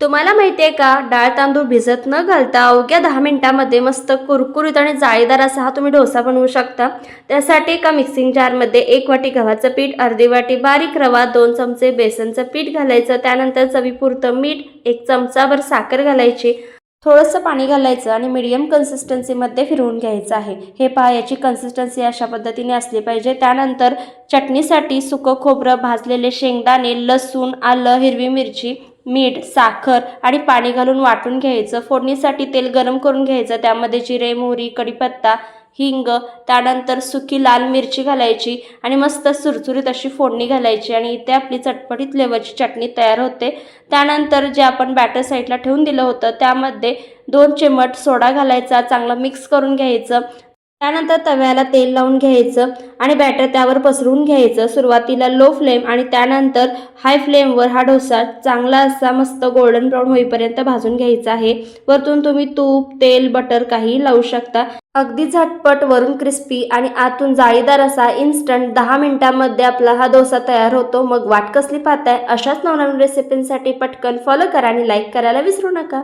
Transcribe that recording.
तुम्हाला माहिती आहे का, डाळ तांदूळ भिजत न घालता अवघ्या 10 मिनिटांमध्ये मस्त कुरकुरीत आणि जाळीदार असा हा तुम्ही डोसा बनवू शकता। त्यासाठी एका मिक्सिंग जारमध्ये 1 वाटी गव्हाचं पीठ, अर्धी वाटी बारीक रवा, 2 चमचे बेसनचं पीठ घालायचं, त्यानंतर चवीपुरतं मीठ, 1 चमचाभर साखर घालायची, थोडंसं पाणी घालायचं आणि मीडियम कन्सिस्टन्सीमध्ये फिरवून घ्यायचं आहे। हे पहा, याची कन्सिस्टन्सी अशा पद्धतीने असली पाहिजे। त्यानंतर चटणीसाठी सुकं खोबरं, भाजलेले शेंगदाणे, लसूण, आलं, हिरवी मिरची, मीठ, साखर आणि पाणी घालून वाटून घ्यायचं। फोडणीसाठी तेल गरम करून घ्यायचं, त्यामध्ये जिरे, मोहरी, कढीपत्ता, हिंग, त्यानंतर सुकी लाल मिरची घालायची आणि मस्त सुरसुरीत अशी फोडणी घालायची आणि इथे आपली चटपटीत फ्लेवरची चटणी तयार होते। त्यानंतर जे आपण बॅटर साईडला ठेवून दिलं होतं त्यामध्ये 2 चिमट सोडा घालायचा, चांगलं मिक्स करून घ्यायचं। त्यानंतर तव्याला तेल लावून घ्यायचं आणि बॅटर त्यावर पसरून घ्यायचं। सुरुवातीला लो फ्लेम आणि त्यानंतर हाय फ्लेमवर हा डोसा चांगला असा मस्त गोल्डन ब्राऊन होईपर्यंत भाजून घ्यायचा आहे। वरतून तुम्ही तूप, तेल, बटर काहीही लावू शकता। अगदी झटपट, वरून क्रिस्पी आणि आतून जाळीदार असा इन्स्टंट 10 मिनिटांमध्ये आपला हा डोसा तयार होतो। मग वाट कसली पाहताय? अशाच नवनवीन रेसिपींसाठी पटकन फॉलो करा आणि लाईक करायला विसरू नका।